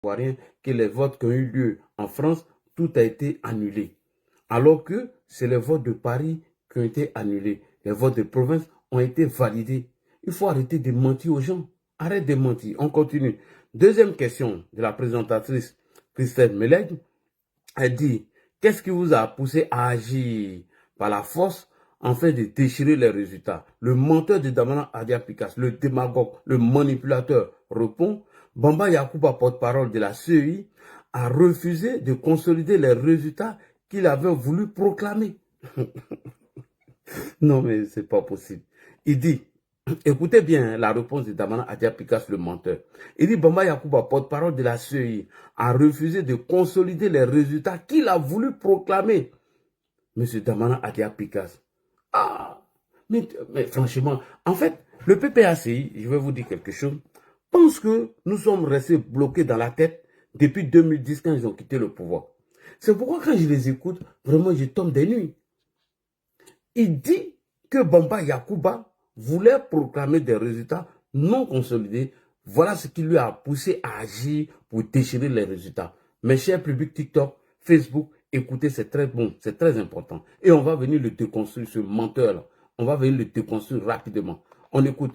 que les votes qui ont eu lieu en France, tout a été annulé. Alors que c'est les votes de Paris qui ont été annulés. Les votes de province ont été validés. Il faut arrêter de mentir aux gens. Arrête de mentir. On continue. Deuxième question de la présentatrice Christelle Meleg. Elle dit, qu'est-ce qui vous a poussé à agir par la force afin de déchirer les résultats? Le menteur de Damana Adia Picas, le démagogue, le manipulateur répond, Bamba Yakuba, porte-parole de la CEI, a refusé de consolider les résultats qu'il avait voulu proclamer. Non, mais c'est pas possible. Il dit, écoutez bien la réponse de Damana Adia Picas, le menteur. Il dit, Bamba Yakuba, porte-parole de la CEI, a refusé de consolider les résultats qu'il a voulu proclamer. Monsieur Damana Adia Picas. Ah, mais franchement, en fait, le PPACI, je vais vous dire quelque chose, pense que nous sommes restés bloqués dans la tête depuis 2010 quand ils ont quitté le pouvoir. C'est pourquoi quand je les écoute, vraiment je tombe des nuits. Il dit que Bamba Yakuba voulait proclamer des résultats non consolidés. Voilà ce qui lui a poussé à agir pour déchirer les résultats. Mes chers publics TikTok, Facebook, écoutez, c'est très bon, c'est très important. Et on va venir le déconstruire, ce menteur-là. On va venir le déconstruire rapidement. On écoute.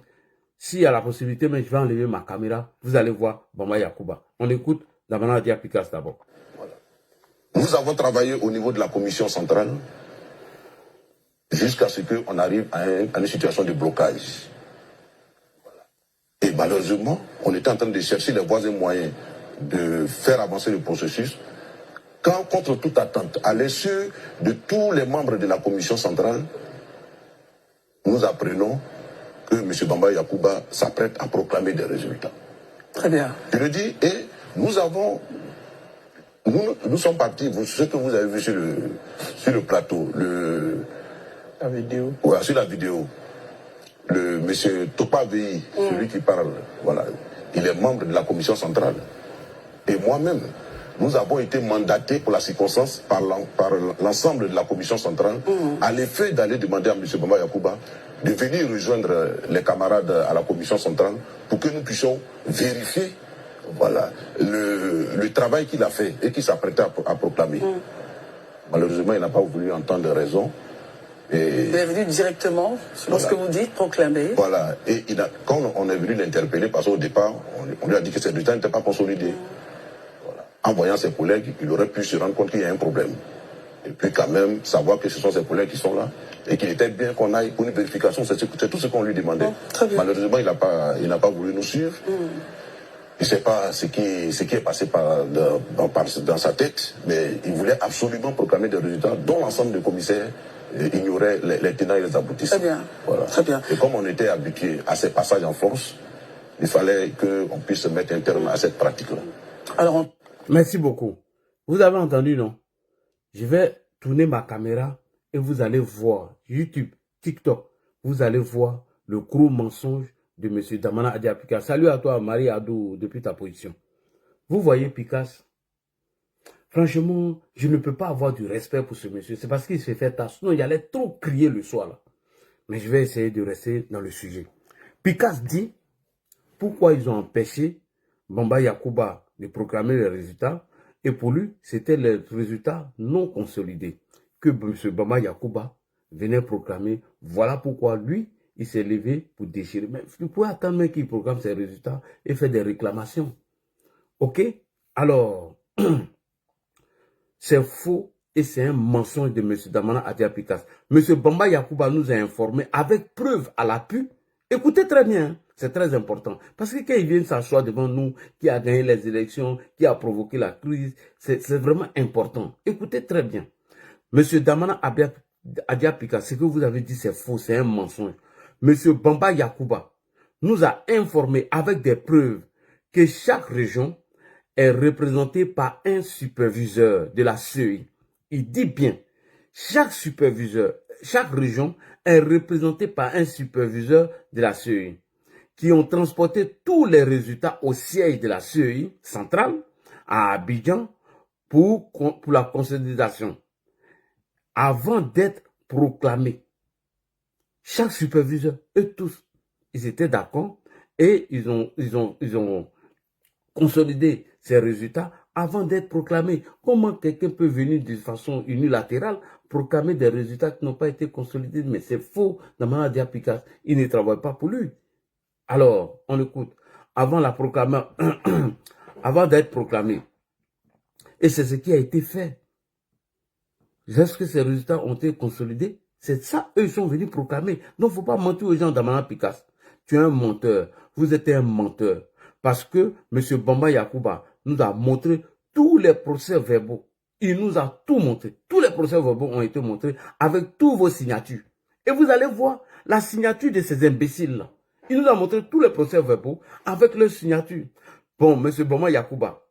S'il y a la possibilité, mais je vais enlever ma caméra, vous allez voir Bamba Yakuba. On écoute Damana Adia Picas d'abord. Voilà. Nous avons travaillé au niveau de la commission centrale jusqu'à ce qu'on arrive à une situation de blocage. Voilà. Et malheureusement, on était en train de chercher les voies et moyens de faire avancer le processus quand, contre toute attente, à l'issue de tous les membres de la commission centrale, nous apprenons que M. Bamba Yakuba s'apprête à proclamer des résultats. Très bien. Je le dis, et nous sommes partis, ce que vous avez vu sur le plateau, la vidéo. Ouais, sur la vidéo, le M. Topa Vei, celui qui parle, voilà, il est membre de la commission centrale. Et moi-même, nous avons été mandatés pour la circonstance par l'ensemble de la commission centrale à l'effet d'aller demander à M. Bamba Yakuba de venir rejoindre les camarades à la commission centrale pour que nous puissions vérifier, voilà, le travail qu'il a fait et qu'il s'apprêtait à proclamer. Malheureusement, il n'a pas voulu entendre raison. Et vous êtes venu directement, selon ce que vous dites, proclamer. Voilà. Et quand on est venu l'interpeller, parce qu'au départ, on lui a dit que ces résultats n'étaient pas consolidés. Voilà. En voyant ses collègues, il aurait pu se rendre compte qu'il y a un problème. Et puis quand même, savoir que ce sont ses collègues qui sont là. Et qu'il était bien qu'on aille pour une vérification, c'est tout ce qu'on lui demandait. Malheureusement, il n'a pas voulu nous suivre. Je ne sais pas ce qui est passé dans sa tête, mais il voulait absolument proclamer des résultats dont l'ensemble des commissaires ignoraient les tenants et les aboutissants. Très bien. Voilà. Très bien. Et comme on était habitué à ces passages en force, il fallait qu'on puisse mettre un terme à cette pratique-là. Alors, merci beaucoup. Vous avez entendu, non? Je vais tourner ma caméra et vous allez voir YouTube, TikTok, vous allez voir le gros mensonge de M. Damana Adia Picas. Salut à toi, Marie Adou, depuis ta position. Vous voyez Picas? Franchement, je ne peux pas avoir du respect pour ce monsieur. C'est parce qu'il s'est fait tâche. Sinon, il allait trop crier le soir là. Mais je vais essayer de rester dans le sujet. Picas dit pourquoi ils ont empêché Bamba Yakuba de proclamer les résultats. Et pour lui, c'était les résultats non consolidés que M. Bamba Yakuba venait proclamer. Voilà pourquoi lui, il s'est levé pour déchirer. Mais vous pouvez attendre qu'il proclame ses résultats et faire des réclamations. Ok? Alors, c'est faux et c'est un mensonge de M. Damana Adia Picas. M. Bamba Yakuba nous a informés avec preuve à l'appui. Écoutez très bien, c'est très important. Parce que quand il vient s'asseoir devant nous, qui a gagné les élections, qui a provoqué la crise, c'est vraiment important. Écoutez très bien. M. Damana Adia Picas, ce que vous avez dit, c'est faux, c'est un mensonge. M. Bamba Yakuba nous a informés avec des preuves que chaque région est représentée par un superviseur de la CEI. Il dit bien, chaque région est représentée par un superviseur de la CEI qui ont transporté tous les résultats au siège de la CEI centrale à Abidjan pour la consolidation avant d'être proclamés. Chaque superviseur, eux tous, ils étaient d'accord et ils ont consolidé ces résultats avant d'être proclamés. Comment quelqu'un peut venir de façon unilatérale proclamer des résultats qui n'ont pas été consolidés? Mais c'est faux. Damana Dia Picasse, il ne travaille pas pour lui. Alors, on écoute. Avant la proclamation, avant d'être proclamé. Et c'est ce qui a été fait. Est-ce que ces résultats ont été consolidés? C'est ça, eux, ils sont venus proclamer. Donc, il ne faut pas mentir aux gens d'Amana Picasse. Tu es un menteur. Vous êtes un menteur. Parce que M. Bamba Yakuba nous a montré tous les procès verbaux. Il nous a tout montré. Tous les procès verbaux ont été montrés avec toutes vos signatures. Et vous allez voir la signature de ces imbéciles-là. Il nous a montré tous les procès verbaux avec leurs signatures. Bon, M. Bamba Yakuba,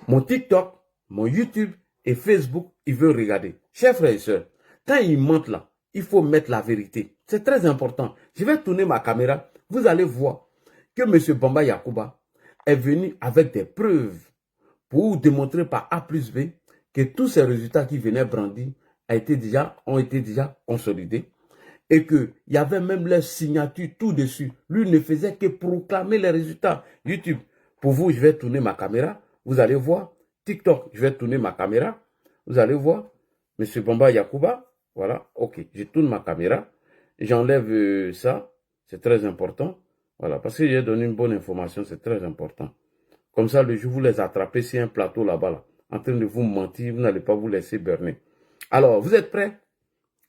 mon TikTok, mon YouTube et Facebook, il veut regarder. Chers frères et sœurs, quand ils mentent là, il faut mettre la vérité. C'est très important. Je vais tourner ma caméra. Vous allez voir que M. Bamba Yakuba est venu avec des preuves pour démontrer par A plus B que tous ces résultats qui venaient brandir ont été déjà consolidés et qu'il y avait même leur signature tout dessus. Lui ne faisait que proclamer les résultats. YouTube, pour vous, je vais tourner ma caméra. Vous allez voir. TikTok, je vais tourner ma caméra. Vous allez voir. M. Bamba Yakuba. Voilà. OK. Je tourne ma caméra. J'enlève ça. C'est très important. Voilà. Parce que j'ai donné une bonne information. C'est très important. Comme ça, le jour où vous les attrapez sur un plateau là-bas, là, en train de vous mentir, vous n'allez pas vous laisser berner. Alors, vous êtes prêts?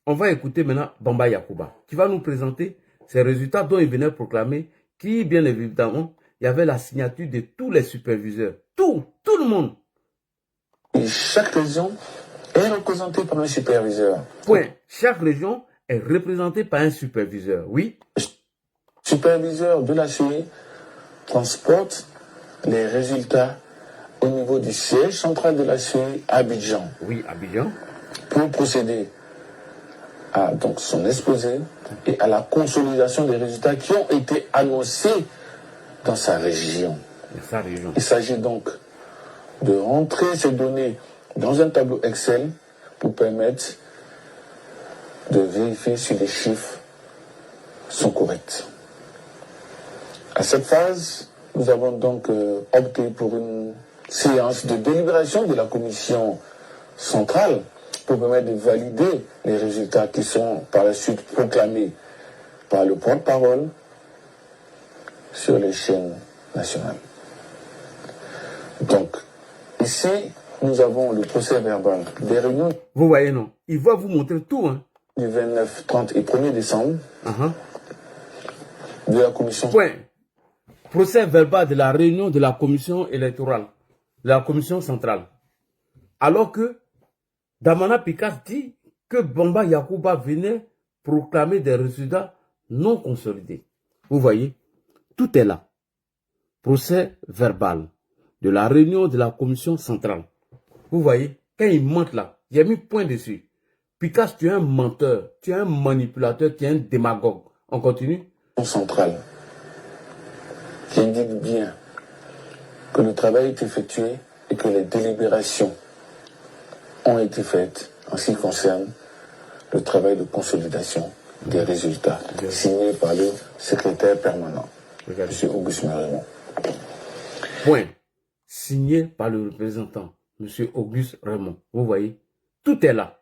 On va écouter maintenant Bamba Yakuba, qui va nous présenter ces résultats dont il venait proclamer, qui, bien évidemment, il y avait la signature de tous les superviseurs. Tout le monde. Et chaque région est représentée par un superviseur. Point. Chaque région est représentée par un superviseur, oui. Le superviseur de la CEI transporte les résultats au niveau du siège central de la CEI à Abidjan. Oui, Abidjan. Pour procéder à donc son exposé et à la consolidation des résultats qui ont été annoncés dans sa région. Il s'agit donc de rentrer ces données dans un tableau Excel pour permettre de vérifier si les chiffres sont corrects. À cette phase, nous avons donc opté pour une séance de délibération de la commission centrale pour permettre de valider les résultats qui sont par la suite proclamés par le porte-parole sur les chaînes nationales. Donc, ici, nous avons le procès verbal des réunions. Vous voyez, non? Il va vous montrer tout, hein? Du 29, 30 et 1er décembre de la commission. Point. Procès verbal de la réunion de la commission électorale, de la commission centrale. Alors que Damana Picasse dit que Bamba Yakuba venait proclamer des résultats non consolidés. Vous voyez, tout est là. Procès verbal de la réunion de la commission centrale. Vous voyez, quand il ment là, j'ai mis point dessus. Picasse, tu es un menteur, tu es un manipulateur, tu es un démagogue. On continue. Centrale, qui indique bien que le travail est effectué et que les délibérations ont été faites en ce qui concerne le travail de consolidation des résultats, signé par le secrétaire permanent, M. Auguste Raymond. Point. Signé par le représentant, M. Auguste Raymond. Vous voyez, tout est là.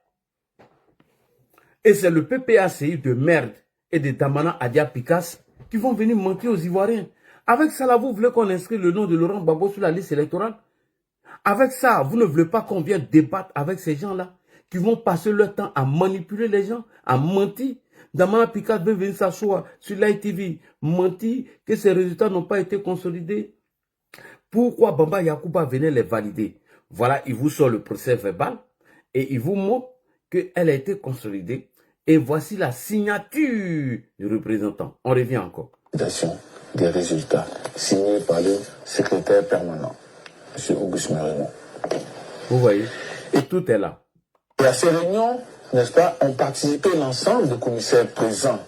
Et c'est le PPACI de merde et de Damana Adia Picasse qui vont venir mentir aux Ivoiriens. Avec ça, là, vous voulez qu'on inscrive le nom de Laurent Gbagbo sur la liste électorale? Avec ça, vous ne voulez pas qu'on vienne débattre avec ces gens-là qui vont passer leur temps à manipuler les gens, à mentir? Damana Picasse veut venir s'asseoir sur l'ITV, mentir que ces résultats n'ont pas été consolidés. Pourquoi Bamba Yakuba venait les valider? Voilà, il vous sort le procès verbal et il vous montre qu'elle a été consolidée. Et voici la signature du représentant. On revient encore. Des résultats signés par le secrétaire permanent, M. Auguste Raymond. Vous voyez, et tout est là. Et à ces réunions, n'est-ce pas, ont participé l'ensemble des commissaires présents.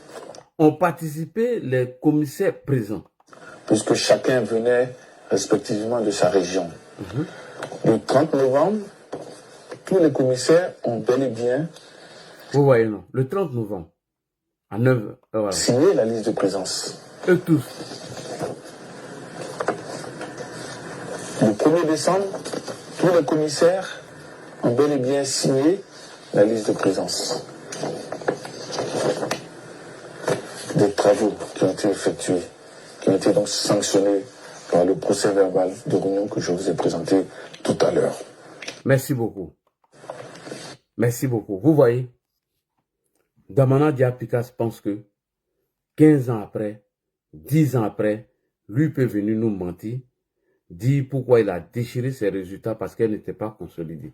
Ont participé les commissaires présents. Puisque chacun venait respectivement de sa région. Le 30 novembre, tous les commissaires ont bel et bien vous voyez, non, le 30 novembre, à 9h, voilà. Signé la liste de présence. Eux tous. Le 1er décembre, tous les commissaires ont bel et bien signé la liste de présence. Des travaux qui ont été effectués, qui ont été donc sanctionnés par le procès verbal de réunion que je vous ai présenté tout à l'heure. Merci beaucoup. Merci beaucoup. Vous voyez, Damana Diapikas pense que 15 ans après, 10 ans après, lui peut venir nous mentir, dire pourquoi il a déchiré ses résultats parce qu'elle n'était pas consolidée.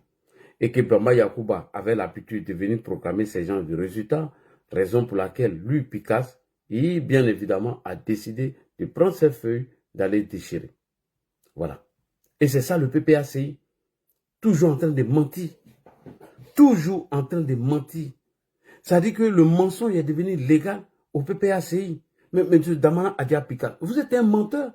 Et que Bamba Yakuba avait l'habitude de venir proclamer ces genres de résultats, raison pour laquelle lui, Picasse, il, bien évidemment, a décidé de prendre ses feuilles, d'aller déchirer. Voilà. Et c'est ça le PPACI. Toujours en train de mentir. Toujours en train de mentir. Ça dit que le mensonge est devenu légal au PPACI. Mais M. Damana Adia Picasse, vous êtes un menteur.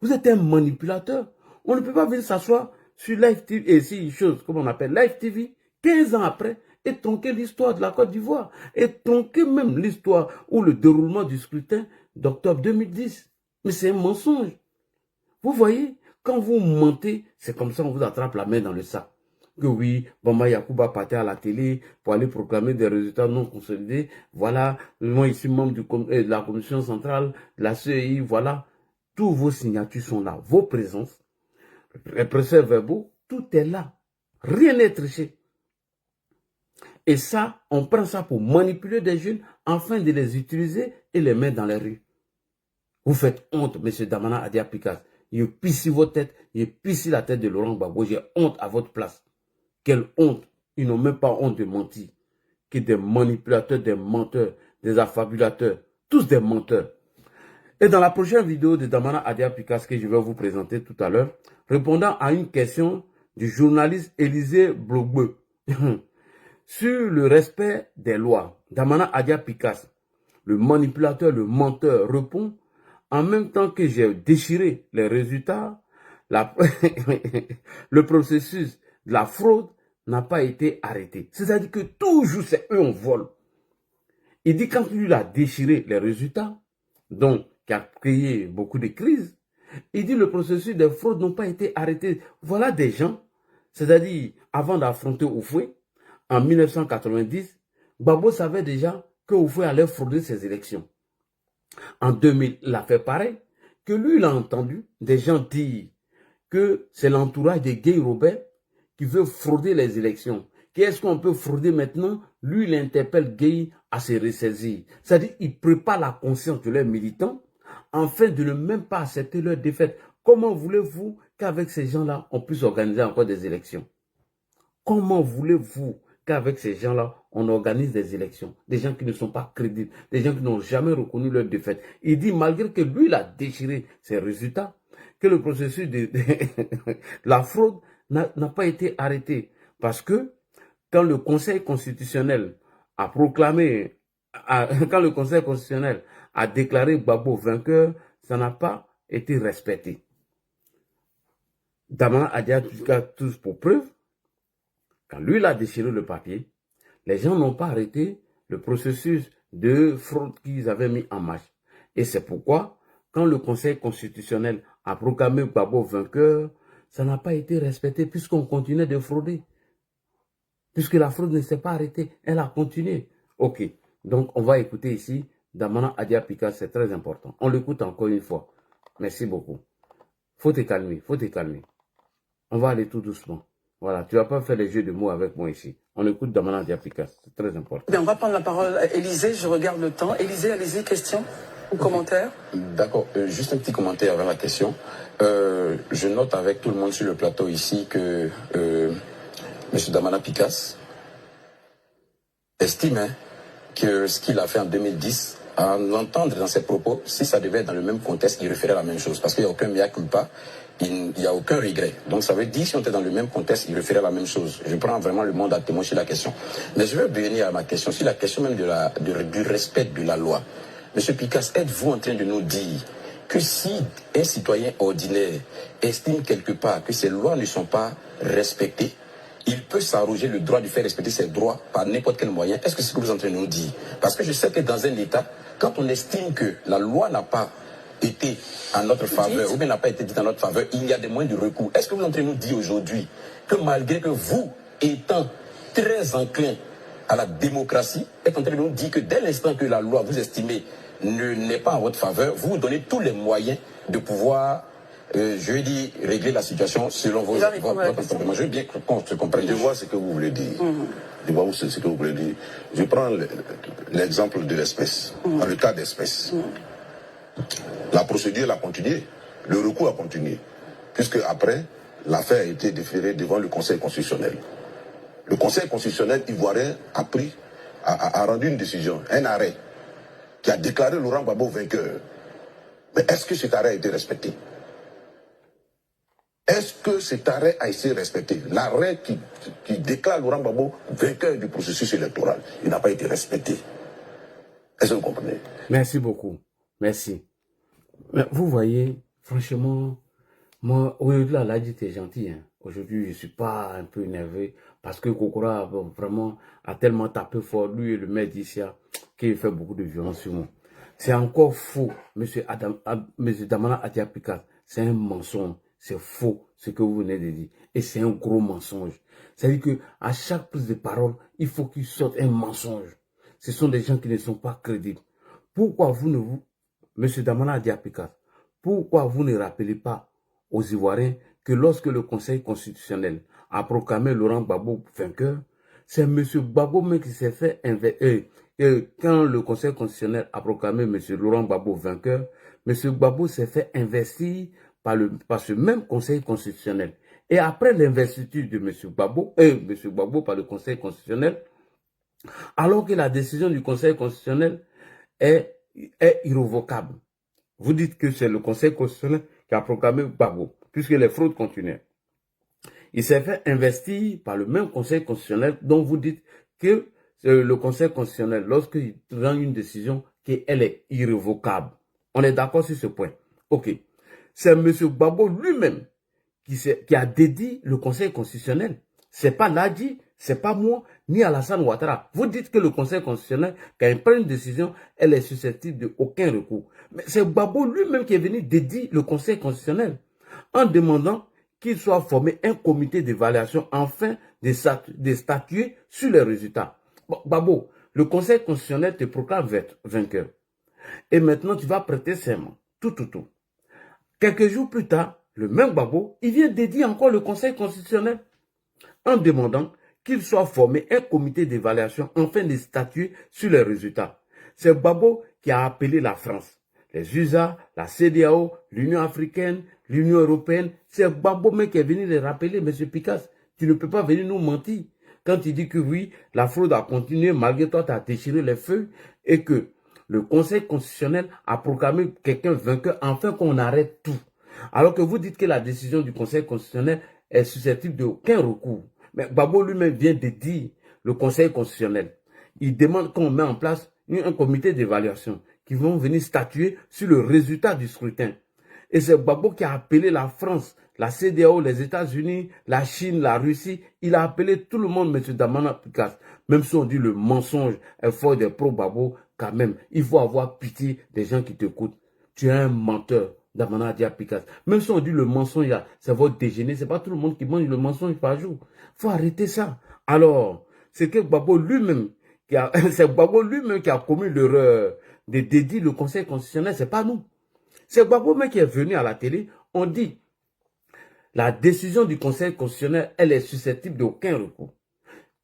Vous êtes un manipulateur. On ne peut pas venir s'asseoir sur Live TV, et si chose, comme on appelle Live TV, 15 ans après, et tronquer l'histoire de la Côte d'Ivoire, et tronquer même l'histoire ou le déroulement du scrutin d'octobre 2010. Mais c'est un mensonge. Vous voyez, quand vous mentez, c'est comme ça on vous attrape la main dans le sac. Que oui, Bamba Yakuba partait à la télé pour aller proclamer des résultats non consolidés. Voilà, moi ici membre de la commission centrale, de la CEI, voilà. Tous vos signatures sont là, vos présences, les procès-verbaux, tout est là. Rien n'est triché. Et ça, on prend ça pour manipuler des jeunes afin de les utiliser et les mettre dans les rues. Vous faites honte, M. Damana Adia Picasse. Il pisse vos têtes, il pisse la tête de Laurent Gbagbo. J'ai honte à votre place. Quelle honte. Ils n'ont même pas honte de mentir. Que des manipulateurs, des menteurs, des affabulateurs. Tous des menteurs. Et dans la prochaine vidéo de Damana Adia Picasse que je vais vous présenter tout à l'heure, répondant à une question du journaliste Élisée Blogbe sur le respect des lois, Damana Adia Picasse, le manipulateur, le menteur, répond: en même temps que j'ai déchiré les résultats, le processus de la fraude n'a pas été arrêté. C'est-à-dire que toujours c'est eux on vole. Il dit quand lui a déchiré les résultats, donc qui a créé beaucoup de crises, il dit le processus de fraude n'a pas été arrêté. Voilà des gens, c'est-à-dire avant d'affronter Oufoué, en 1990, Gbagbo savait déjà que Oufoué allait frauder ses élections. En 2000, il a fait pareil, que lui, il a entendu des gens dire que c'est l'entourage de Guy Robert qui veut frauder les élections. Qu'est-ce qu'on peut frauder maintenant? Lui, il interpelle Guy à se ressaisir. C'est-à-dire qu'il prépare la conscience de leurs militants afin de ne même pas accepter leur défaite. Comment voulez-vous qu'avec ces gens-là, on puisse organiser encore des élections? Comment voulez-vous qu'avec ces gens-là, on organise des élections? Des gens qui ne sont pas crédibles, des gens qui n'ont jamais reconnu leur défaite. Il dit, malgré que lui, il a déchiré ses résultats, que le processus de la fraude n'a pas été arrêté. Parce que quand le Conseil constitutionnel a proclamé, quand le Conseil constitutionnel a déclaré Gbagbo vainqueur, ça n'a pas été respecté. Damana Adia Picasse tous pour preuve, quand lui il a déchiré le papier, les gens n'ont pas arrêté le processus de fraude qu'ils avaient mis en marche. Et c'est pourquoi, quand le Conseil constitutionnel a proclamé Gbagbo vainqueur, ça n'a pas été respecté puisqu'on continuait de frauder. Puisque la fraude ne s'est pas arrêtée, elle a continué. Ok, donc on va écouter ici Damana Adia Picasse, c'est très important. On l'écoute encore une fois. Merci beaucoup. Faut te calmer, faut te calmer. On va aller tout doucement. Voilà, tu ne vas pas faire les jeux de mots avec moi ici. On écoute Damana Adia Picasse, c'est très important. Bien, on va prendre la parole à Élisée, je regarde le temps. Élisée, allez-y, question ou commentaire? D'accord, juste un petit commentaire avant la question. Je note avec tout le monde sur le plateau ici que M. Damana Picasse estime que ce qu'il a fait en 2010, à l'entendre dans ses propos, si ça devait être dans le même contexte, il referait la même chose. Parce qu'il n'y a aucun mea culpa, il n'y a aucun regret. Donc ça veut dire, si on était dans le même contexte, il referait la même chose. Je prends vraiment le monde à témoin sur la question. Mais je vais venir à ma question, sur la question même du respect de la loi. Monsieur Picasse, êtes-vous en train de nous dire que si un citoyen ordinaire estime quelque part que ces lois ne sont pas respectées, il peut s'arroger le droit de faire respecter ses droits par n'importe quel moyen? Est-ce que c'est ce que vous êtes en train de nous dire? Parce que je sais que dans un État, quand on estime que la loi n'a pas été en notre faveur, ou bien n'a pas été dite en notre faveur, il y a des moyens de recours. Est-ce que vous êtes en train de nous dire aujourd'hui que malgré que vous, étant très enclin à la démocratie, êtes en train de nous dire que dès l'instant que la loi, vous estimez, n'est pas en votre faveur, vous donnez tous les moyens de pouvoir, je vais dire, régler la situation selon votre comportement. Je veux bien qu'on se comprenne. Je vois ce que vous voulez dire. Je vois ce que vous voulez dire. Je prends l'exemple de l'espèce. Dans le cas d'espèce, la procédure a continué. Le recours a continué. Puisque après, l'affaire a été déférée devant le Conseil constitutionnel. Le Conseil constitutionnel ivoirien a rendu une décision, un arrêt, qui a déclaré Laurent Gbagbo vainqueur. Mais est-ce que cet arrêt a été respecté? Est-ce que cet arrêt a été respecté? L'arrêt qui déclare Laurent Gbagbo vainqueur du processus électoral, il n'a pas été respecté. Est-ce que vous comprenez? Merci beaucoup. Merci. Mais vous voyez, franchement, moi, aujourd'hui, là, dit t'es gentil. Hein. Aujourd'hui, je ne suis pas un peu énervé parce que Kokora vraiment a tellement tapé fort, lui et le maire d'ici, qu'il fait beaucoup de violence sur moi. C'est encore faux, monsieur Damana Adiapika. C'est un mensonge. C'est faux, ce que vous venez de dire. Et c'est un gros mensonge. C'est-à-dire qu'à chaque prise de parole, il faut qu'il sorte un mensonge. Ce sont des gens qui ne sont pas crédibles. Pourquoi monsieur Damana Adiapika, pourquoi vous ne rappelez pas aux Ivoiriens que lorsque le Conseil constitutionnel a proclamé Laurent Gbagbo vainqueur, c'est M. Gbagbo même qui s'est fait quand le Conseil constitutionnel a proclamé M. Laurent Gbagbo vainqueur, M. Gbagbo s'est fait investir par ce même Conseil constitutionnel. Et après l'investiture de M. Gbagbo par le Conseil constitutionnel, alors que la décision du Conseil constitutionnel est irrévocable, vous dites que c'est le Conseil constitutionnel qui a proclamé Gbagbo, puisque les fraudes continuaient. Il s'est fait investir par le même Conseil constitutionnel dont vous dites que le Conseil constitutionnel, lorsqu'il rend une décision, qu'elle est irrévocable. On est d'accord sur ce point. Ok. C'est M. Gbagbo lui-même qui a dédié le Conseil constitutionnel. C'est pas Ladji, c'est pas moi, ni Alassane Ouattara. Vous dites que le Conseil constitutionnel, quand il prend une décision, elle est susceptible de aucun recours. Mais c'est Gbagbo lui-même qui est venu dédier le Conseil constitutionnel en demandant qu'il soit formé un comité d'évaluation afin de statuer sur les résultats. Bon, Gbagbo, le Conseil constitutionnel te proclame vainqueur. Et maintenant, tu vas prêter serment. Tout. Quelques jours plus tard, le même Gbagbo, il vient dédier encore le Conseil constitutionnel en demandant qu'il soit formé un comité d'évaluation afin de statuer sur les résultats. C'est Gbagbo qui a appelé la France, les USA, la CEDEAO, l'Union africaine, l'Union européenne. C'est Gbagbo même qui est venu les rappeler, M. Picasse. Tu ne peux pas venir nous mentir. Quand tu dis que oui, la fraude a continué, malgré toi, tu as déchiré les feuilles et que le Conseil constitutionnel a proclamé quelqu'un vainqueur afin qu'on arrête tout. Alors que vous dites que la décision du Conseil constitutionnel est susceptible d'aucun recours. Mais Gbagbo lui-même vient de dire le Conseil constitutionnel. Il demande qu'on met en place un comité d'évaluation qui vont venir statuer sur le résultat du scrutin. Et c'est Gbagbo qui a appelé la France, la CEDEAO, les États-Unis, la Chine, la Russie. Il a appelé tout le monde, M. Damana Picasse. Même si on dit le mensonge est fort des pro-Gbagbo, quand même, il faut avoir pitié des gens qui t'écoutent. Tu es un menteur, Damana Picasse. Même si on dit le mensonge, c'est votre déjeuner. C'est pas tout le monde qui mange le mensonge par jour. Il faut arrêter ça. Alors, c'est que Gbagbo lui-même, c'est Gbagbo lui-même qui a commis l'erreur de dédier le Conseil constitutionnel. C'est pas nous. C'est Gbagbo même qui est venu à la télé. On dit, la décision du Conseil constitutionnel, elle est susceptible d'aucun recours.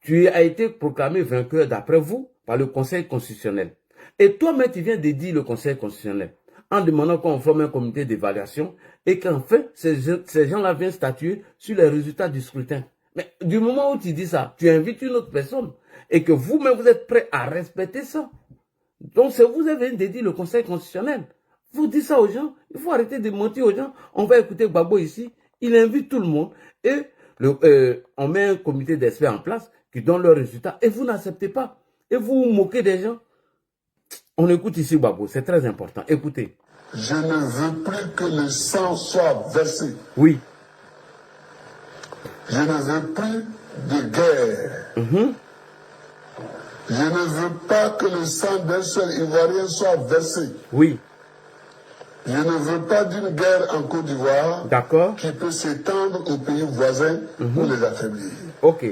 Tu as été proclamé vainqueur d'après vous par le Conseil constitutionnel. Et toi-même, tu viens de dire le Conseil constitutionnel en demandant qu'on forme un comité d'évaluation et qu'enfin, ces gens-là viennent statuer sur les résultats du scrutin. Mais du moment où tu dis ça, tu invites une autre personne et que vous-même, vous êtes prêt à respecter ça. Donc, c'est vous avez dédié le Conseil constitutionnel. Vous dites ça aux gens, il faut arrêter de mentir aux gens. On va écouter Gbagbo ici, il invite tout le monde et on met un comité d'experts en place qui donne leurs résultats et vous n'acceptez pas. Et vous vous moquez des gens. On écoute ici Gbagbo, c'est très important. Écoutez. Je ne veux plus que le sang soit versé. Oui. Je ne veux plus de guerre. Je ne veux pas que le sang d'un seul Ivoirien soit versé. Oui. Je ne veux pas d'une guerre en Côte d'Ivoire qui peut s'étendre aux pays voisins pour les affaiblir. Ok.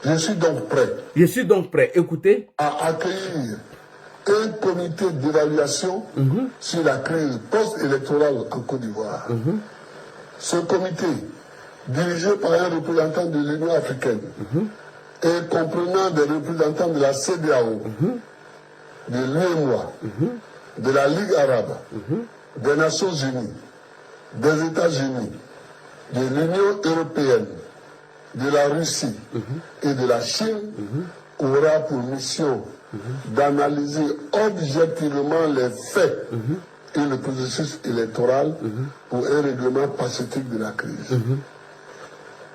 Je suis donc prêt. Je suis donc prêt, écoutez, à accueillir un comité d'évaluation sur la crise post-électorale en Côte d'Ivoire. Ce comité, dirigé par un représentant de l'Union africaine et comprenant des représentants de la CEDEAO, de l'UEMOA, de la Ligue arabe, des Nations unies, des États-Unis, de l'Union européenne, de la Russie et de la Chine, aura pour mission d'analyser objectivement les faits et le processus électoral pour un règlement pacifique de la crise.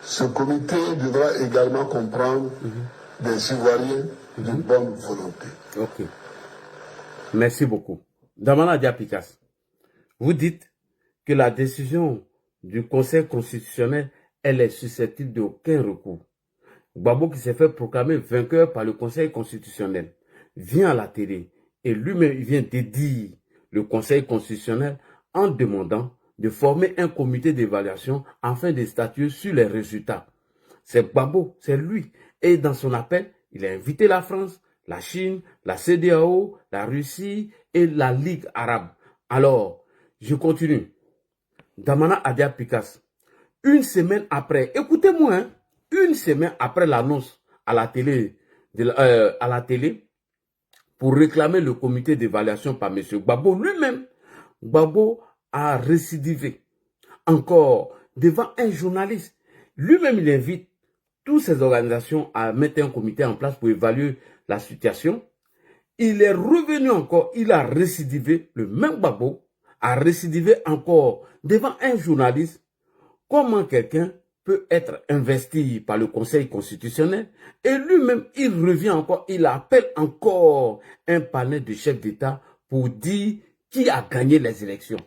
Ce comité devra également comprendre des Ivoiriens de bonne volonté. Ok. Merci beaucoup. Damana Diapikas, vous dites que la décision du Conseil constitutionnel, elle est susceptible d'aucun recours. Gbagbo, qui s'est fait proclamer vainqueur par le Conseil constitutionnel, vient à la télé et lui-même vient dédier le Conseil constitutionnel en demandant de former un comité d'évaluation afin de statuer sur les résultats. C'est Gbagbo, c'est lui. Et dans son appel, il a invité la France, la Chine, la CEDEAO, la Russie et la Ligue arabe. Alors, je continue. Damana Diapikas, une semaine après, écoutez-moi, hein, une semaine après l'annonce à la télé, pour réclamer le comité d'évaluation par M. Gbagbo lui-même, Gbagbo a récidivé encore devant un journaliste. Lui-même, il invite toutes ces organisations à mettre un comité en place pour évaluer la situation. Il est revenu encore, il a récidivé, le même Gbagbo a récidivé encore devant un journaliste. Comment quelqu'un peut être investi par le Conseil constitutionnel et lui-même, il revient encore, il appelle encore un panel de chefs d'État pour dire qui a gagné les élections.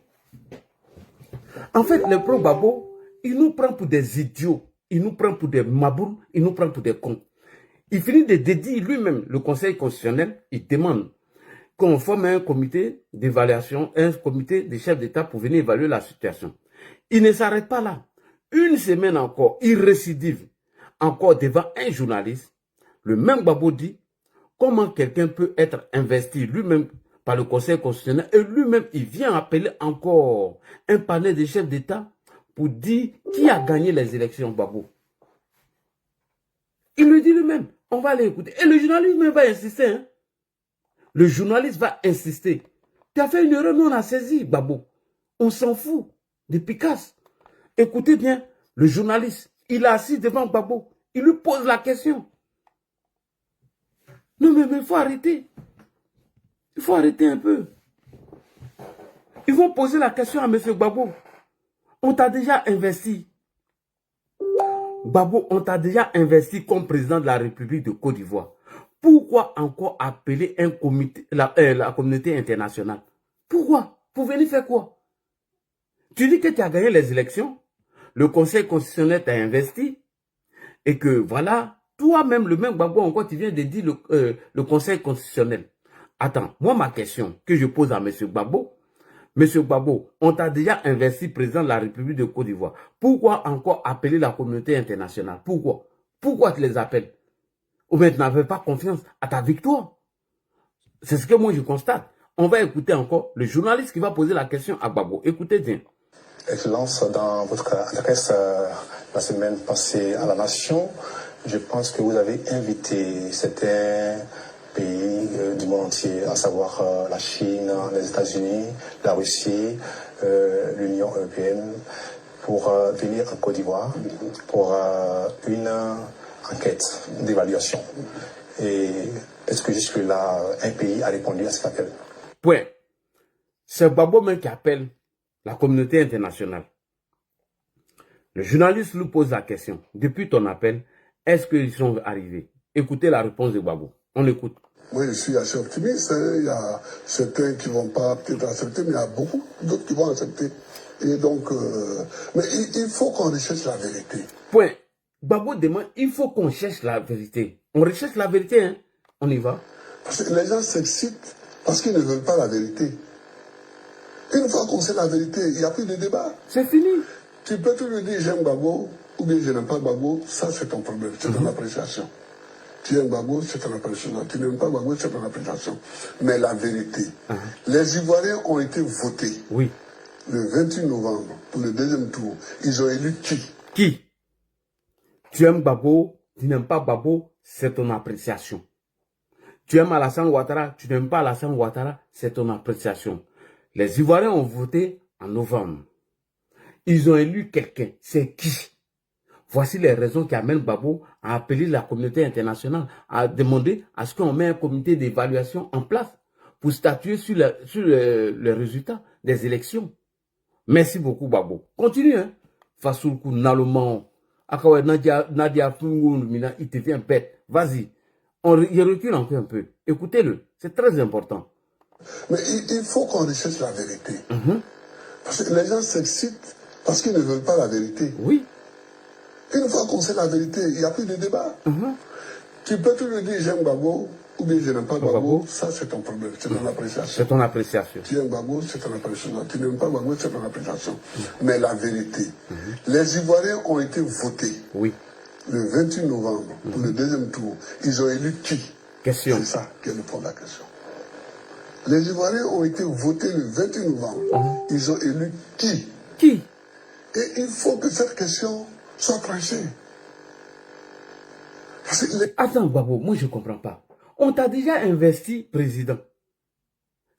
En fait, le pro-Gbagbo, il nous prend pour des idiots, il nous prend pour des maboules, il nous prend pour des cons. Il finit de dédier lui-même le Conseil constitutionnel, il demande qu'on forme un comité d'évaluation, un comité de chefs d'État pour venir évaluer la situation. Il ne s'arrête pas là. Une semaine encore, il récidive encore devant un journaliste. Le même Gbagbo dit comment quelqu'un peut être investi lui-même par le Conseil constitutionnel et lui-même, il vient appeler encore un panel de chefs d'État pour dire qui a gagné les élections, Gbagbo. Il le dit lui-même. On va l'écouter. Et le journaliste même va insister. Hein? Le journaliste va insister. Tu as fait une erreur, nous on a saisi, Gbagbo. On s'en fout de Picasso. Écoutez bien, le journaliste, il est assis devant Gbagbo. Il lui pose la question. Non, mais il faut arrêter. Il faut arrêter un peu. Ils vont poser la question à M. Gbagbo. On t'a déjà investi. Gbagbo, on t'a déjà investi comme président de la République de Côte d'Ivoire. Pourquoi encore appeler un comité, la communauté internationale? Pourquoi? Pour venir faire quoi? Tu dis que tu as gagné les élections, le Conseil constitutionnel t'a investi, et que voilà, toi-même, le même Gbagbo, encore, tu viens de dire le Conseil constitutionnel. Attends, moi, ma question que je pose à M. Gbagbo, M. Gbagbo, on t'a déjà investi président de la République de Côte d'Ivoire. Pourquoi encore appeler la communauté internationale? Pourquoi? Pourquoi tu les appelles? Ou bien tu n'avais pas confiance à ta victoire? C'est ce que moi je constate. On va écouter encore le journaliste qui va poser la question à Gbagbo. Écoutez bien. Excellence, dans votre adresse la semaine passée à la Nation, je pense que vous avez invité certains pays du monde entier, à savoir la Chine, les États-Unis, la Russie, l'Union européenne, pour venir en Côte d'Ivoire pour une enquête d'évaluation. Et est-ce que jusque-là, un pays a répondu à cet appel? Point. C'est Gbagbo même qui appelle la communauté internationale. Le journaliste lui pose la question. Depuis ton appel, est-ce qu'ils sont arrivés? Écoutez la réponse de Gbagbo. On écoute. Oui, je suis assez optimiste. Hein. Il y a certains qui ne vont pas peut-être accepter, mais il y a beaucoup d'autres qui vont accepter. Et donc, mais il faut qu'on recherche la vérité. Point. Gbagbo demande, il faut qu'on cherche la vérité. On recherche la vérité, hein? On y va. Parce que les gens s'excitent parce qu'ils ne veulent pas la vérité. Une fois qu'on sait la vérité, il n'y a plus de débat. C'est fini. Tu peux toujours dire j'aime Gbagbo ou bien je n'aime pas Gbagbo, ça c'est ton problème, c'est ton appréciation. Tu aimes Gbagbo, c'est ton appréciation. Tu n'aimes pas Gbagbo, c'est ton appréciation. Mais la vérité, les Ivoiriens ont été votés le 28 novembre pour le deuxième tour. Ils ont élu qui? Qui? Tu aimes Gbagbo, tu n'aimes pas Gbagbo, c'est ton appréciation. Tu aimes Alassane Ouattara, tu n'aimes pas Alassane Ouattara, c'est ton appréciation. Les Ivoiriens ont voté en novembre. Ils ont élu quelqu'un. C'est qui? Voici les raisons qui amènent Gbagbo à appeler la communauté internationale, à demander à ce qu'on mette un comité d'évaluation en place pour statuer sur les résultats des élections. Merci beaucoup, Gbagbo. Continue, hein. Fasoulkou, Naloman, Akawa, Nadia Fungoulmina, il devient bête. Vas-y. Il recule encore un peu. Écoutez-le. C'est très important. Mais il faut qu'on recherche la vérité. Parce que les gens s'excitent parce qu'ils ne veulent pas la vérité. Oui. Une fois qu'on sait la vérité, il n'y a plus de débat. Tu peux toujours dire j'aime Gbagbo ou bien je n'aime pas Gbagbo, ça c'est ton problème, c'est ton appréciation. C'est ton appréciation. Tu aimes Gbagbo, c'est ton appréciation. Tu n'aimes pas Gbagbo, c'est ton appréciation. Mais la vérité, les Ivoiriens ont été votés le 28 novembre pour le deuxième tour. Ils ont élu qui? Question. C'est ça qui est le fond de la question. Les Ivoiriens ont été votés le 28 novembre. Ils ont élu qui? Qui? Et il faut que cette question soit tranchée. Attends, Gbagbo, moi je ne comprends pas. On t'a déjà investi président.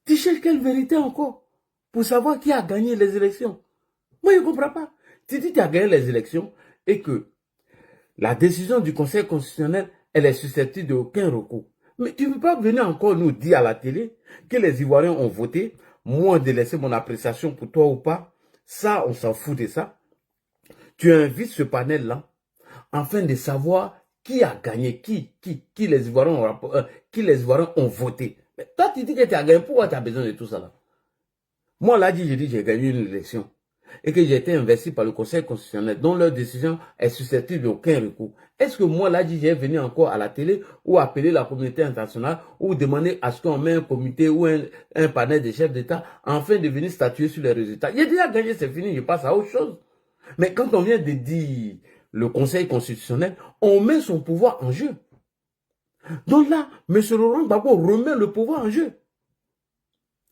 Tu cherches quelle vérité encore pour savoir qui a gagné les élections? Moi je ne comprends pas. Tu dis que tu as gagné les élections et que la décision du Conseil constitutionnel, elle est susceptible d'aucun recours. Mais tu ne peux pas venir encore nous dire à la télé que les Ivoiriens ont voté, moi de laisser mon appréciation pour toi ou pas. Ça, on s'en fout de ça. Tu invites ce panel-là afin de savoir qui a gagné, qui les Ivoiriens ont voté. Mais toi, tu dis que tu as gagné, pourquoi tu as besoin de tout ça là? Moi, là, j'ai dit j'ai gagné une élection et que j'ai été investi par le Conseil constitutionnel dont leur décision est susceptible d'aucun recours. Est-ce que moi, là, j'ai venu encore à la télé ou appeler la communauté internationale ou demander à ce qu'on mette un comité ou un panel de chefs d'État afin de venir statuer sur les résultats? J'ai déjà gagné, c'est fini, je passe à autre chose. Mais quand on vient de dire le Conseil constitutionnel, on met son pouvoir en jeu. Donc là, M. Laurent Gbagbo remet le pouvoir en jeu.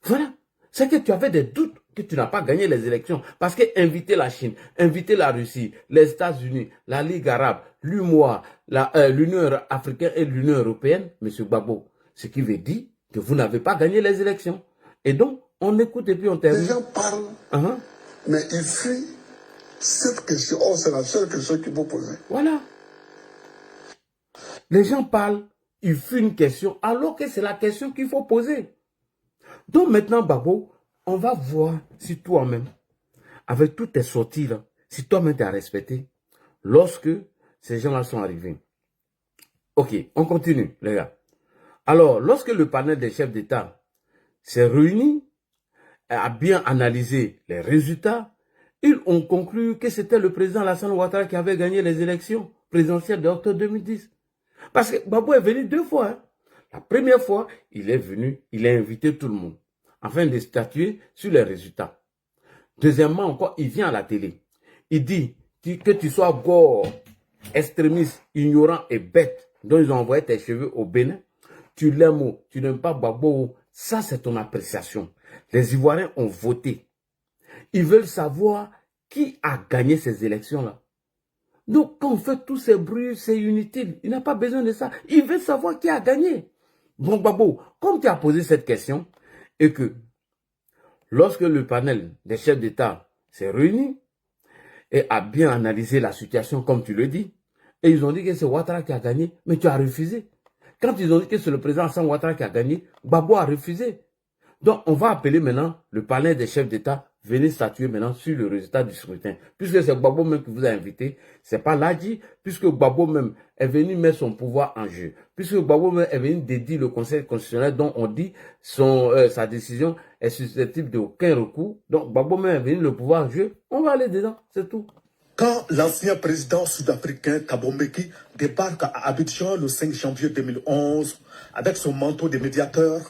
Voilà. C'est que tu avais des doutes que tu n'as pas gagné les élections. Parce que inviter la Chine, inviter la Russie, les États-Unis, la Ligue arabe, l'UMOA, l'Union africaine et l'Union européenne, M. Gbagbo, ce qui veut dire que vous n'avez pas gagné les élections. Et donc, on écoute et puis on termine. Les gens parlent, mais ils fuient cette question. Oh, c'est la seule question qu'il faut poser. Voilà. Les gens parlent, ils fuient une question, alors que c'est la question qu'il faut poser. Donc maintenant, Gbagbo, on va voir si toi-même, avec toutes tes sorties là, si toi-même t'as respecté, lorsque ces gens-là sont arrivés. Ok, on continue, les gars. Alors, lorsque le panel des chefs d'État s'est réuni, a bien analysé les résultats, ils ont conclu que c'était le président Alassane Ouattara qui avait gagné les élections présidentielles d'octobre 2010. Parce que Gbagbo est venu 2 fois. Hein. La première fois, il est venu, il a invité tout le monde afin de statuer sur les résultats. Deuxièmement, encore, il vient à la télé. Il dit que tu sois gore, extrémiste, ignorant et bête, dont ils ont envoyé tes cheveux au Bénin. Tu l'aimes ou tu n'aimes pas Gbagbo, ça c'est ton appréciation. Les Ivoiriens ont voté. Ils veulent savoir qui a gagné ces élections-là. Donc, quand on fait tous ces bruits, c'est inutile. Il n'a pas besoin de ça. Il veut savoir qui a gagné. Bon, Gbagbo, comme tu as posé cette question, et que lorsque le panel des chefs d'État s'est réuni et a bien analysé la situation, comme tu le dis, et ils ont dit que c'est Ouattara qui a gagné, mais tu as refusé. Quand ils ont dit que c'est le président Alassane Ouattara qui a gagné, Gbagbo a refusé. Donc, on va appeler maintenant le panel des chefs d'État. Venez statuer maintenant sur le résultat du scrutin. Puisque c'est Gbagbo même qui vous a invité, c'est pas Ladji, puisque Gbagbo même est venu mettre son pouvoir en jeu. Puisque Gbagbo même est venu dédier le Conseil constitutionnel dont on dit sa décision est susceptible d'aucun recours. Donc Gbagbo même est venu le pouvoir en jeu. On va aller dedans, c'est tout. Quand l'ancien président sud-africain Thabo Mbeki débarque à Abidjan le 5 janvier 2011 avec son manteau de médiateur,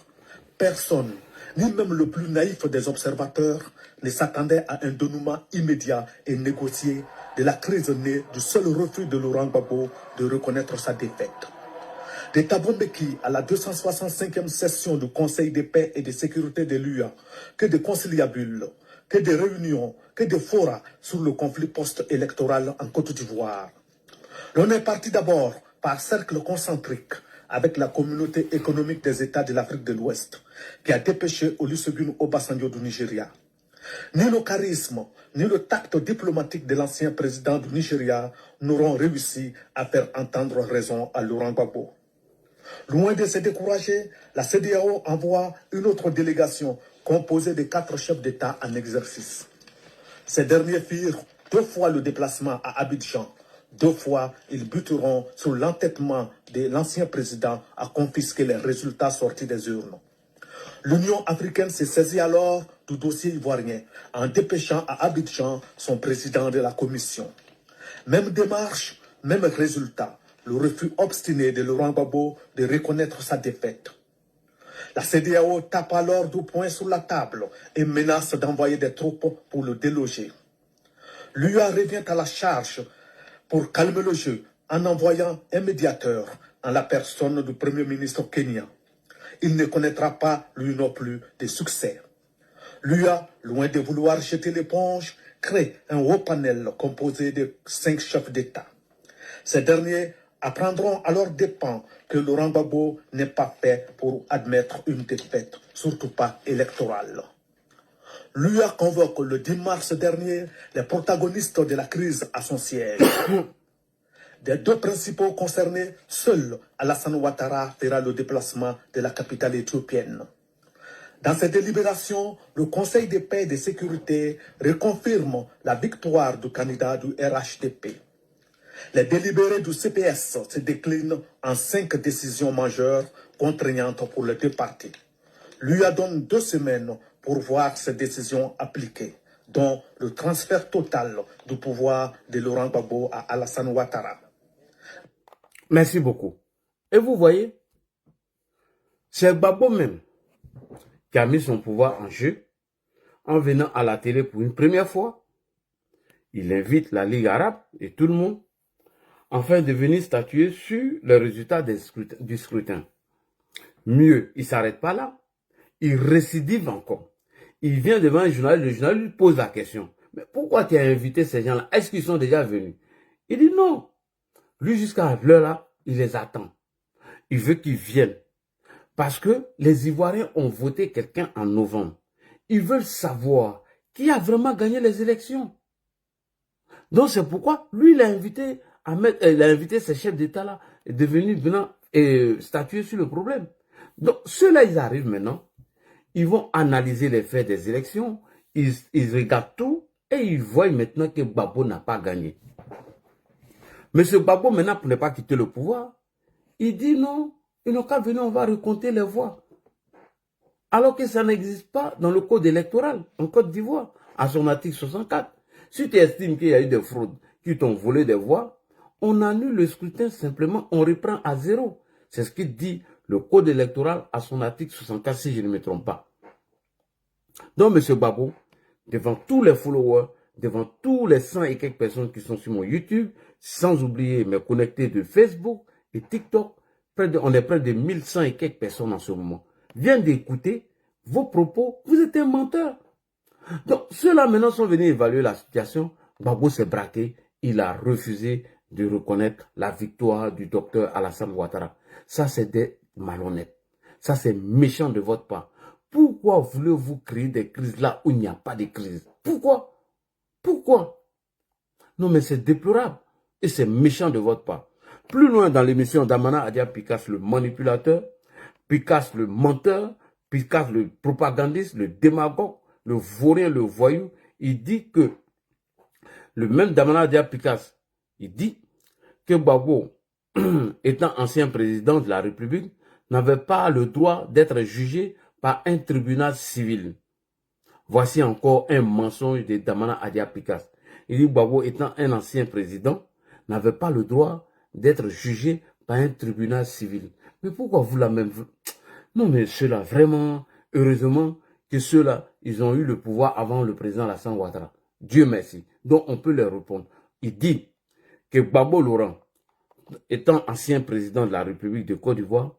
personne ni même le plus naïf des observateurs ne s'attendait à un dénouement immédiat et négocié de la crise née du seul refus de Laurent Gbagbo de reconnaître sa défaite. De Thabo Mbeki à la 265e session du Conseil de paix et de sécurité de l'UA, que de conciliabules, que de réunions, que de forats sur le conflit post-électoral en Côte d'Ivoire. On est parti d'abord par cercle concentrique avec la communauté économique des États de l'Afrique de l'Ouest, qui a dépêché Olusegun Obasanjo du Nigeria. Ni le charisme, ni le tact diplomatique de l'ancien président du Nigeria n'auront réussi à faire entendre raison à Laurent Gbagbo. Loin de se décourager, la CEDEAO envoie une autre délégation composée de 4 chefs d'État en exercice. Ces derniers firent 2 fois le déplacement à Abidjan. 2 fois, ils buteront sur l'entêtement de l'ancien président à confisquer les résultats sortis des urnes. L'Union africaine s'est saisie alors du dossier ivoirien en dépêchant à Abidjan son président de la commission. Même démarche, même résultat, le refus obstiné de Laurent Gbagbo de reconnaître sa défaite. La CEDEAO tape alors du poing sur la table et menace d'envoyer des troupes pour le déloger. L'UA revient à la charge pour calmer le jeu en envoyant un médiateur en la personne du Premier ministre kenyan. Il ne connaîtra pas, lui non plus, de succès. L'UA, loin de vouloir jeter l'éponge, crée un haut panel composé de 5 chefs d'État. Ces derniers apprendront à leurs dépens que Laurent Gbagbo n'est pas fait pour admettre une défaite, surtout pas électorale. L'UA convoque le 10 mars dernier les protagonistes de la crise à son siège. Des 2 principaux concernés, seul Alassane Ouattara fera le déplacement de la capitale éthiopienne. Dans ces délibérations, le Conseil de paix et de sécurité reconfirme la victoire du candidat du RHDP. Les délibérés du CPS se déclinent en 5 décisions majeures contraignantes pour les 2 parties. L'UA donne 2 semaines pour voir ces décisions appliquées, dont le transfert total du pouvoir de Laurent Gbagbo à Alassane Ouattara. Merci beaucoup. Et vous voyez, c'est Gbagbo même qui a mis son pouvoir en jeu en venant à la télé pour une première fois. Il invite la Ligue arabe et tout le monde afin de venir statuer sur les résultats du scrutin. Mieux, il ne s'arrête pas là. Il récidive encore. Il vient devant un journaliste, le journaliste lui pose la question. Mais pourquoi tu as invité ces gens-là? Est-ce qu'ils sont déjà venus? Il dit non. Lui, jusqu'à l'heure-là, il les attend. Il veut qu'ils viennent. Parce que les Ivoiriens ont voté quelqu'un en novembre. Ils veulent savoir qui a vraiment gagné les élections. Donc c'est pourquoi lui, il a invité ces chefs d'État-là de venir statuer sur le problème. Donc ceux-là, ils arrivent maintenant. Ils vont analyser les faits des élections. Ils regardent tout et ils voient maintenant que Gbagbo n'a pas gagné. Mais ce Gbagbo, maintenant, pour ne pas quitter le pouvoir, il dit non, ils n'ont qu'à venir, on va recompter les voix. Alors que ça n'existe pas dans le code électoral en Côte d'Ivoire, à son article 64. Si tu estimes qu'il y a eu des fraudes qui t'ont volé des voix, on annule le scrutin simplement, on reprend à 0. C'est ce que dit le code électoral à son article 64, si je ne me trompe pas. Donc, M. Gbagbo, devant tous les followers, devant tous les 100 et quelques personnes qui sont sur mon YouTube, sans oublier mes connectés de Facebook et TikTok, on est près de 1100 et quelques personnes en ce moment, viennent d'écouter vos propos, vous êtes un menteur. Donc, ceux-là maintenant sont venus évaluer la situation. Gbagbo s'est braqué, il a refusé de reconnaître la victoire du docteur Alassane Ouattara. Ça, c'est des malhonnêtes. Ça, c'est méchant de votre part. Pourquoi voulez-vous créer des crises là où il n'y a pas de crise? Pourquoi? Pourquoi? Non, mais c'est déplorable. Et c'est méchant de votre part. Plus loin dans l'émission d'Amana Adia Pikas, le manipulateur, Pikas le menteur, Pikas le propagandiste, le démagogue, le vaurien, le voyou, il dit que, le même Damana Adia Pikas, il dit que Gbagbo, étant ancien président de la République, n'avait pas le droit d'être jugé par un tribunal civil. Voici encore un mensonge de Damana Adia Pikas. Il dit que Gbagbo, étant un ancien président, n'avait pas le droit d'être jugé par un tribunal civil. Mais pourquoi vous la même... Non mais cela, vraiment, heureusement que ceux-là, ils ont eu le pouvoir avant le président Alassane Ouattara. Dieu merci. Donc, on peut leur répondre. Il dit que Gbagbo Laurent, étant ancien président de la République de Côte d'Ivoire,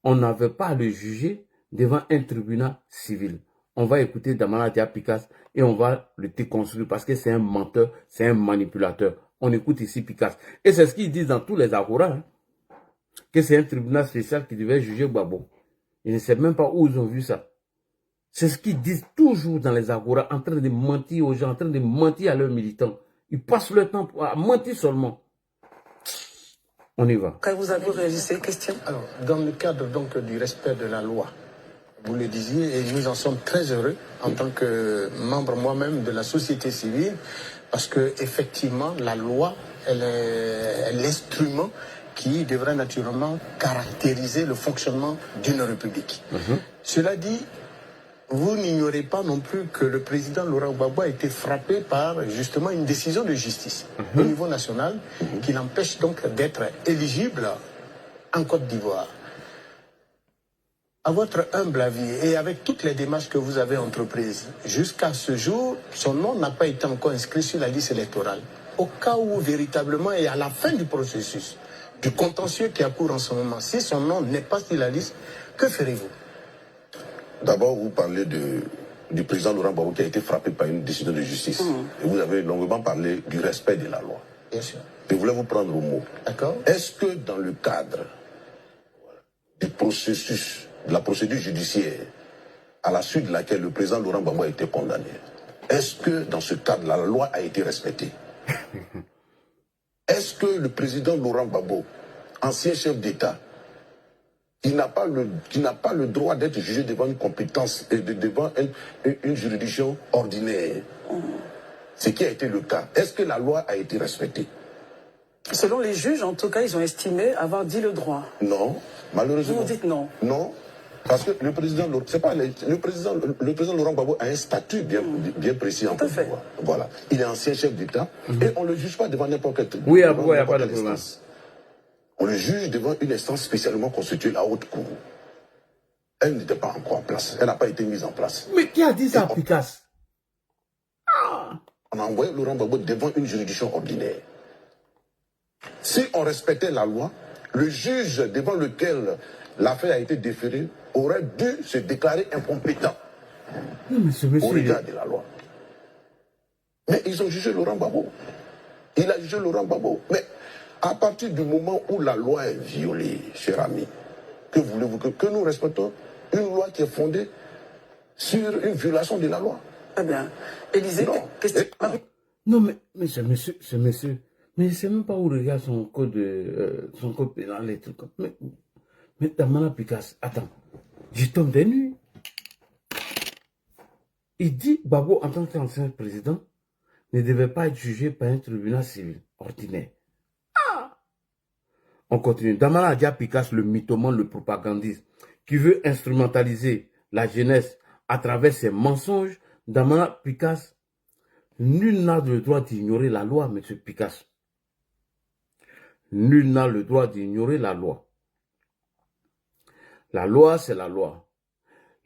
on n'avait pas à le juger devant un tribunal civil. On va écouter Damana Dia Picasse et on va le déconstruire parce que c'est un menteur, c'est un manipulateur. On écoute ici Picasse. Et c'est ce qu'ils disent dans tous les agora, hein, que c'est un tribunal spécial qui devait juger Gbagbo. Ils ne savent même pas où ils ont vu ça. C'est ce qu'ils disent toujours dans les agora, en train de mentir aux gens, en train de mentir à leurs militants. Ils passent le temps à mentir seulement. On y va. Quand vous avez réalisé, question. Alors, dans le cadre donc du respect de la loi, vous le disiez, et nous en sommes très heureux en tant que membre moi-même de la société civile, parce que effectivement, la loi, elle est l'instrument qui devrait naturellement caractériser le fonctionnement d'une république. Cela dit, vous n'ignorez pas non plus que le président Laurent Gbagbo a été frappé par justement une décision de justice au niveau national qui l'empêche donc d'être éligible en Côte d'Ivoire. À votre humble avis et avec toutes les démarches que vous avez entreprises, jusqu'à ce jour, son nom n'a pas été encore inscrit sur la liste électorale. Au cas où véritablement et à la fin du processus, du contentieux qui a cours en ce moment, si son nom n'est pas sur la liste, que ferez-vous? D'abord, vous parlez du président Laurent Gbagbo qui a été frappé par une décision de justice. Et vous avez longuement parlé du respect de la loi. Bien sûr. Je voulais vous prendre au mot. D'accord. Est-ce que dans le cadre du processus, de la procédure judiciaire, à la suite de laquelle le président Laurent Gbagbo a été condamné, est-ce que dans ce cadre, la loi a été respectée? Est-ce que le président Laurent Gbagbo, ancien chef d'État, qui n'a pas le droit d'être jugé devant une compétence et devant une juridiction ordinaire, ce qui a été le cas, est-ce que la loi a été respectée? Selon les juges, en tout cas, ils ont estimé avoir dit le droit. Non, malheureusement. Vous dites non. Non, parce que le président Laurent Gbagbo a un statut bien précis en Côte d'Ivoire. Voilà, il est ancien chef d'État et on ne le juge pas devant n'importe quel tribunal. Oui, il n'y a pas de problème. On le juge devant une instance spécialement constituée, la haute cour. Elle n'était pas encore en place. Elle n'a pas été mise en place. Mais qui a dit ça, Picasse? On a envoyé Laurent Gbagbo devant une juridiction ordinaire. Si on respectait la loi, le juge devant lequel l'affaire a été déférée aurait dû se déclarer incompétent au regard de la loi. Mais ils ont jugé Laurent Gbagbo. Il a jugé Laurent Gbagbo. Mais à partir du moment où la loi est violée, cher ami, que voulez-vous que nous respectons une loi qui est fondée sur une violation de la loi? Très bien. Élisée, question. Non, mais ce monsieur, mais il ne sait même pas où regarde son code pénal et tout. Mais Damana Picasse, attends, je tombe des nuits. Il dit Gbagbo, en tant qu'ancien président, ne devait pas être jugé par un tribunal civil ordinaire. On continue. Damana Dia Picasse, le mythomane, le propagandiste, qui veut instrumentaliser la jeunesse à travers ses mensonges. Damana Picasse, nul n'a le droit d'ignorer la loi, M. Picasse. Nul n'a le droit d'ignorer la loi. La loi, c'est la loi.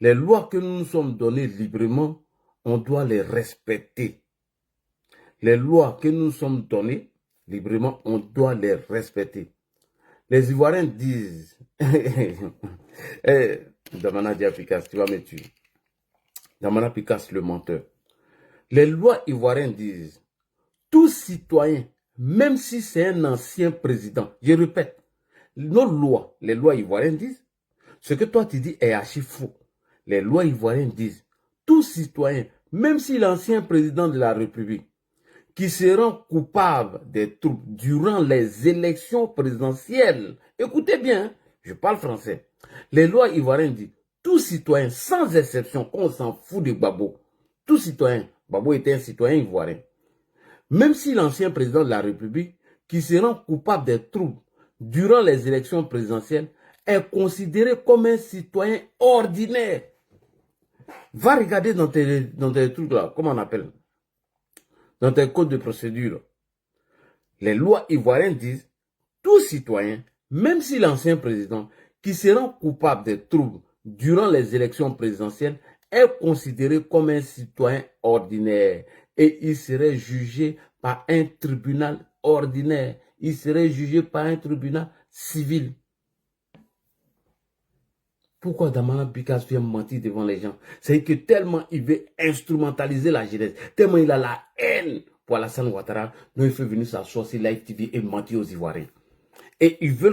Les lois que nous nous sommes données librement, on doit les respecter. Les lois que nous nous sommes données librement, on doit les respecter. Les Ivoiriens disent, Damana Dia Picasse, tu vas me tuer. Damana Picasse, le menteur. Les lois ivoiriennes disent, tout citoyen, même si c'est un ancien président, je répète, nos lois, les lois ivoiriennes disent, ce que toi tu dis est archi faux. Les lois ivoiriennes disent, tout citoyen, même si l'ancien président de la République, qui seront coupables des troubles durant les élections présidentielles. Écoutez bien, je parle français. Les lois ivoiriennes disent, tout citoyen, sans exception, qu'on s'en fout de Gbagbo, tout citoyen, Gbagbo était un citoyen ivoirien, même si l'ancien président de la République, qui seront coupables des troubles durant les élections présidentielles, est considéré comme un citoyen ordinaire. Va regarder dans tes trucs là, comment on appelle, dans tes codes de procédure. Les lois ivoiriennes disent, tout citoyen, même si l'ancien président, qui seront coupables des troubles durant les élections présidentielles, est considéré comme un citoyen ordinaire et il serait jugé par un tribunal ordinaire. Il serait jugé par un tribunal civil. Pourquoi Damana Bikas vient mentir devant les gens? C'est que tellement il veut instrumentaliser la jeunesse, tellement il a la haine pour Alassane Ouattara, donc il fait venir s'asseoir sur Live TV et mentir aux Ivoiriens. Et ils veulent